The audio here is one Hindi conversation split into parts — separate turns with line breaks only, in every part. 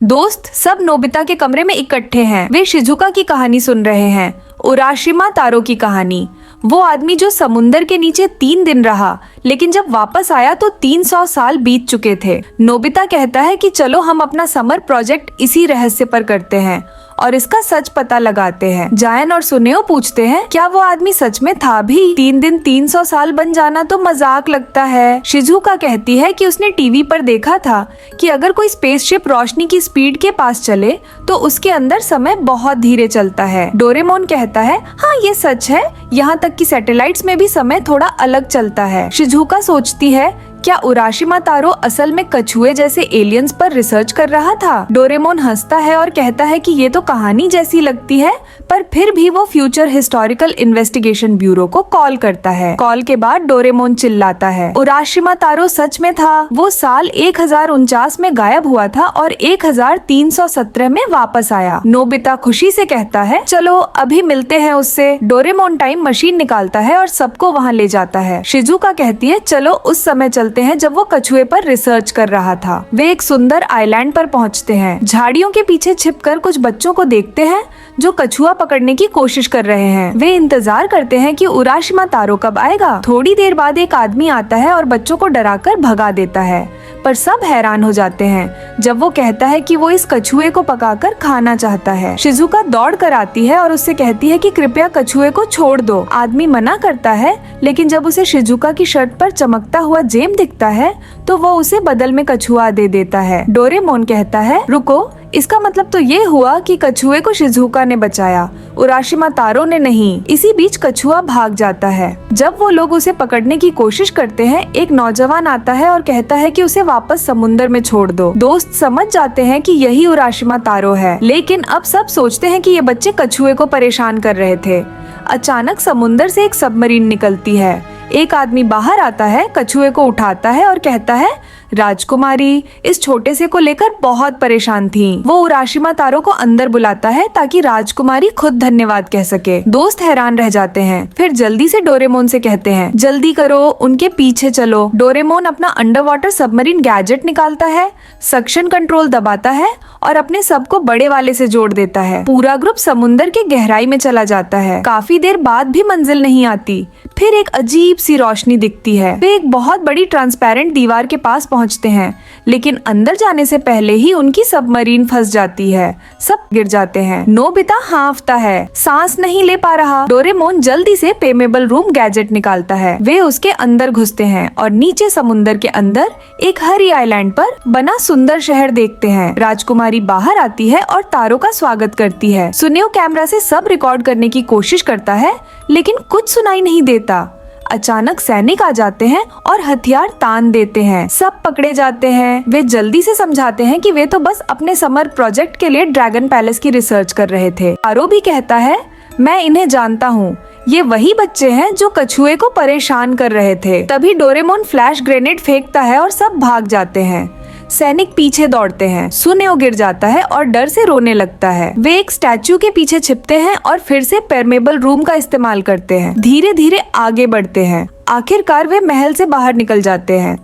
दोस्त सब नोबिता के कमरे में इकट्ठे हैं। वे शिजुका की कहानी सुन रहे हैं, उराशिमा तारो की कहानी। वो आदमी जो समुंदर के नीचे 3 दिन रहा, लेकिन जब वापस आया तो 300 साल बीत चुके थे। नोबिता कहता है कि चलो हम अपना समर प्रोजेक्ट इसी रहस्य पर करते हैं और इसका सच पता लगाते हैं। जायन और सुनेओ पूछते हैं क्या वो आदमी सच में था भी? 3 दिन 300 साल बन जाना तो मजाक लगता है। शिजुका कहती है कि उसने टीवी पर देखा था कि अगर कोई स्पेसशिप रोशनी की स्पीड के पास चले तो उसके अंदर समय बहुत धीरे चलता है। डोरेमोन कहता है हाँ ये सच है, यहाँ तक कि सैटेलाइट्स में भी समय थोड़ा अलग चलता है। शिजुका सोचती है क्या उराशिमा तारो असल में कछुए जैसे एलियंस पर रिसर्च कर रहा था? डोरेमोन हंसता है और कहता है कि ये तो कहानी जैसी लगती है, पर फिर भी वो फ्यूचर हिस्टोरिकल इन्वेस्टिगेशन ब्यूरो को कॉल करता है। कॉल के बाद डोरेमोन चिल्लाता है उराशिमा तारो सच में था। वो साल 1049 में गायब हुआ था और 1317 में वापस आया। नोबिता खुशी से कहता है चलो अभी मिलते हैं उससे। डोरेमोन टाइम मशीन निकालता है और सबको वहाँ ले जाता है। शिजुका कहती है चलो उस समय चलते हैं जब वो कछुए पर रिसर्च कर रहा था। वे एक सुंदर आइलैंड पर पहुंचते हैं। झाड़ियों के पीछे छिपकर कुछ बच्चों को देखते हैं जो कछुआ पकड़ने की कोशिश कर रहे हैं। वे इंतजार करते हैं कि उराशिमा तारो कब आएगा। थोड़ी देर बाद एक आदमी आता है और बच्चों को डराकर भगा देता है, पर सब हैरान हो जाते हैं जब वो कहता है कि वो इस कछुए को पकाकर खाना चाहता है। शिजुका दौड़ कर आती है और उससे कहती है कि कृपया कछुए को छोड़ दो। आदमी मना करता है, लेकिन जब उसे शिजुका की शर्ट पर चमकता हुआ जेम दिखता है तो वो उसे बदल में कछुआ दे देता है। डोरेमोन कहता है रुको, इसका मतलब तो ये हुआ कि कछुए को शिजुका ने बचाया, उराशिमा तारो ने नहीं। इसी बीच कछुआ भाग जाता है। जब वो लोग उसे पकड़ने की कोशिश करते हैं, एक नौजवान आता है और कहता है कि उसे वापस समुंदर में छोड़ दो। दोस्त समझ जाते हैं कि यही उराशिमा तारो है, लेकिन अब सब सोचते हैं कि ये बच्चे कछुए को परेशान कर रहे थे। अचानक समुंदर से एक सबमरीन निकलती है। एक आदमी बाहर आता है, कछुए को उठाता है और कहता है राजकुमारी इस छोटे से को लेकर बहुत परेशान थी। वो उराशिमा तारो को अंदर बुलाता है ताकि राजकुमारी खुद धन्यवाद कह सके। दोस्त हैरान रह जाते हैं, फिर जल्दी से डोरेमोन से कहते हैं जल्दी करो, उनके पीछे चलो। डोरेमोन अपना अंडर वाटर सबमरीन गैजेट निकालता है, सक्शन कंट्रोल दबाता है और अपने सबको बड़े वाले से जोड़ देता है। पूरा ग्रुप समुंदर के गहराई में चला जाता है। काफी देर बाद भी मंजिल नहीं आती। फिर एक अजीब सी रोशनी दिखती है। वे एक बहुत बड़ी ट्रांसपेरेंट दीवार के पास पहुंचते हैं, लेकिन अंदर जाने से पहले ही उनकी सबमरीन फंस जाती है। सब गिर जाते हैं। नोबिता हाँफता है, सांस नहीं ले पा रहा। डोरेमोन जल्दी से पेमेबल रूम गैजेट निकालता है। वे उसके अंदर घुसते हैं और नीचे समुंदर के अंदर एक हरी आइलैंड पर बना सुंदर शहर देखते हैं। राजकुमारी बाहर आती है और तारो का स्वागत करती है। सुनेओ कैमरा से सब रिकॉर्ड करने की कोशिश करता है, लेकिन कुछ सुनाई नहीं देता। अचानक सैनिक आ जाते हैं और हथियार तान देते हैं। सब पकड़े जाते हैं। वे जल्दी से समझाते हैं कि वे तो बस अपने समर प्रोजेक्ट के लिए ड्रैगन पैलेस की रिसर्च कर रहे थे। तारो भी कहता है मैं इन्हें जानता हूँ, ये वही बच्चे हैं जो कछुए को परेशान कर रहे थे। तभी डोरेमोन फ्लैश ग्रेनेड फेंकता है और सब भाग जाते हैं। सैनिक पीछे दौड़ते हैं। सुनेओ गिर जाता है और डर से रोने लगता है। वे एक स्टैचू के पीछे छिपते हैं और फिर से परमेबल रूम का इस्तेमाल करते हैं। धीरे धीरे आगे बढ़ते हैं। आखिरकार वे महल से बाहर निकल जाते हैं।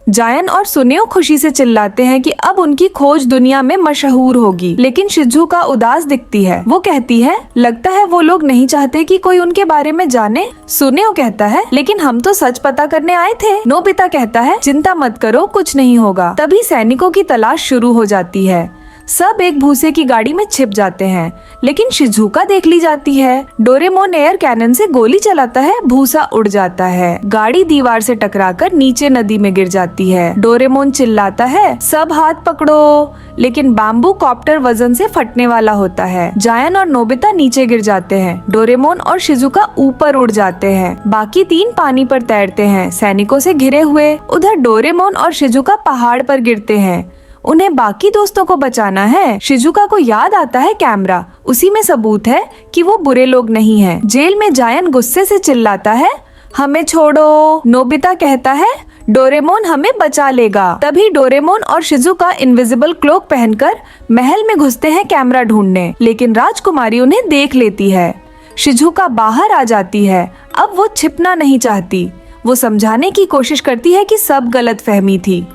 जायन और सुनेओ खुशी से चिल्लाते हैं कि अब उनकी खोज दुनिया में मशहूर होगी, लेकिन शिजुका उदास दिखती है। वो कहती है लगता है वो लोग नहीं चाहते कि कोई उनके बारे में जाने। सुनेओ कहता है लेकिन हम तो सच पता करने आए थे। नोबिता कहता है चिंता मत करो, कुछ नहीं होगा। तभी सैनिकों की तलाश शुरू हो जाती है। सब एक भूसे की गाड़ी में छिप जाते हैं, लेकिन शिजुका देख ली जाती है। डोरेमोन एयर कैनन से गोली चलाता है, भूसा उड़ जाता है। गाड़ी दीवार से टकराकर नीचे नदी में गिर जाती है। डोरेमोन चिल्लाता है सब हाथ पकड़ो, लेकिन बैम्बू कॉप्टर वजन से फटने वाला होता है। जायन और नोबिता नीचे गिर जाते हैं। डोरेमोन और शिजुका ऊपर उड़ जाते हैं। बाकी 3 पानी पर तैरते हैं, सैनिकों से घिरे हुए। उधर डोरेमोन और शिजुका पहाड़ पर गिरते हैं। उन्हें बाकी दोस्तों को बचाना है। शिजुका को याद आता है कैमरा, उसी में सबूत है कि वो बुरे लोग नहीं हैं। जेल में जायन गुस्से से चिल्लाता है हमें छोड़ो। नोबिता कहता है डोरेमोन हमें बचा लेगा। तभी डोरेमोन और शिजुका इनविजिबल क्लोक पहनकर महल में घुसते हैं कैमरा ढूंढने, लेकिन राजकुमारी उन्हें देख लेती है। शिजुका बाहर आ जाती है। अब वो छिपना नहीं चाहती। वो समझाने की कोशिश करती है कि सब गलत फहमी थी।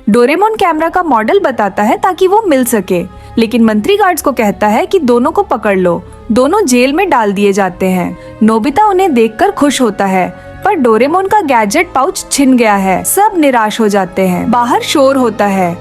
डोरेमोन कैमरा का मॉडल बताता है ताकि वो मिल सके, लेकिन मंत्री गार्ड्स को कहता है कि दोनों को पकड़ लो। दोनों जेल में डाल दिए जाते हैं। नोबिता उन्हें देखकर खुश होता है, पर डोरेमोन का गैजेट पाउच छिन गया है। सब निराश हो जाते हैं। बाहर शोर होता है।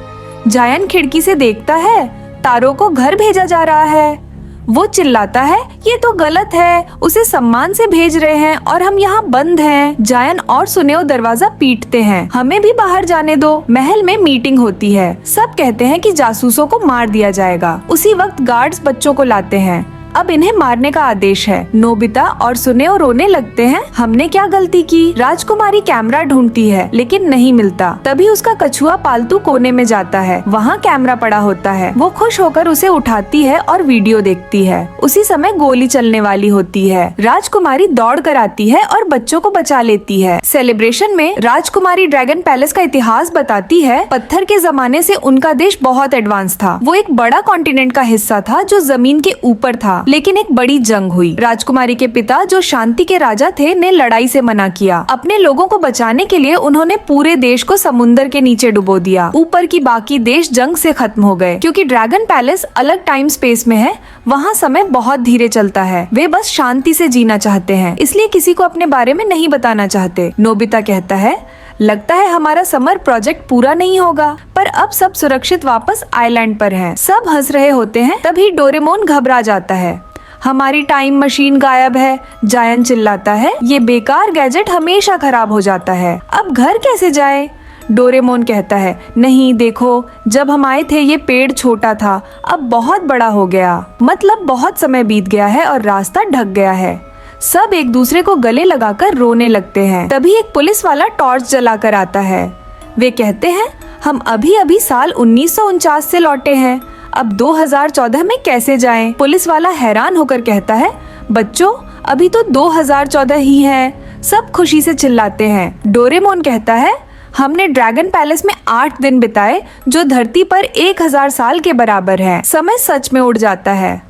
जायन खिड़की से देखता है, तारो को घर भेजा जा रहा है। वो चिल्लाता है, ये तो गलत है, उसे सम्मान से भेज रहे हैं और हम यहाँ बंद हैं। जायन और सुनेओ दरवाजा पीटते हैं, हमें भी बाहर जाने दो। महल में मीटिंग होती है। सब कहते हैं कि जासूसों को मार दिया जाएगा। उसी वक्त गार्ड्स बच्चों को लाते हैं। अब इन्हें मारने का आदेश है। नोबिता और सुनेओ रोने लगते हैं, हमने क्या गलती की। राजकुमारी कैमरा ढूंढती है लेकिन नहीं मिलता। तभी उसका कछुआ पालतू कोने में जाता है। वहाँ कैमरा पड़ा होता है। वो खुश होकर उसे उठाती है और वीडियो देखती है। उसी समय गोली चलने वाली होती है। राजकुमारी दौड़ कर आती है और बच्चों को बचा लेती है। सेलिब्रेशन में राजकुमारी ड्रैगन पैलेस का इतिहास बताती है। पत्थर के जमाने से उनका देश बहुत एडवांस था। वो एक बड़ा कॉन्टिनेंट का हिस्सा था जो जमीन के ऊपर था। लेकिन एक बड़ी जंग हुई। राजकुमारी के पिता जो शांति के राजा थे ने लड़ाई से मना किया। अपने लोगों को बचाने के लिए उन्होंने पूरे देश को समुद्र के नीचे डुबो दिया। ऊपर की बाकी देश जंग से खत्म हो गए। क्योंकि ड्रैगन पैलेस अलग टाइम स्पेस में है, वहाँ समय बहुत धीरे चलता है। वे बस शांति से जीना चाहते हैं, इसलिए किसी को अपने बारे में नहीं बताना चाहते। नोबिता कहता है, लगता है हमारा समर प्रोजेक्ट पूरा नहीं होगा। पर अब सब सुरक्षित वापस आइलैंड पर हैं। सब हंस रहे होते हैं। तभी डोरेमोन घबरा जाता है, हमारी टाइम मशीन गायब है। जायन चिल्लाता है, ये बेकार गैजेट हमेशा खराब हो जाता है। अब घर कैसे जाए? डोरेमोन कहता है, नहीं देखो, जब हम आए थे ये पेड़ छोटा था, अब बहुत बड़ा हो गया। मतलब बहुत समय बीत गया है और रास्ता ढक गया है। सब एक दूसरे को गले लगाकर रोने लगते हैं। तभी एक पुलिस वाला टॉर्च जलाकर आता है। वे कहते हैं, हम अभी अभी साल 1949 से लौटे हैं, अब 2014 में कैसे जाएं? पुलिस वाला हैरान होकर कहता है, बच्चों अभी तो 2014 ही है। सब खुशी से चिल्लाते हैं। डोरेमोन कहता है, हमने ड्रैगन पैलेस में 8 दिन बिताए जो धरती पर 1000 साल के बराबर है। समय सच में उड़ जाता है।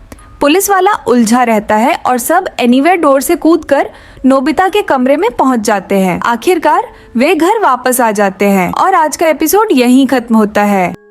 पुलिस वाला उलझा रहता है और सब एनीवेयर डोर से कूदकर नोबिता के कमरे में पहुंच जाते हैं। आखिरकार वे घर वापस आ जाते हैं और आज का एपिसोड यहीं खत्म होता है।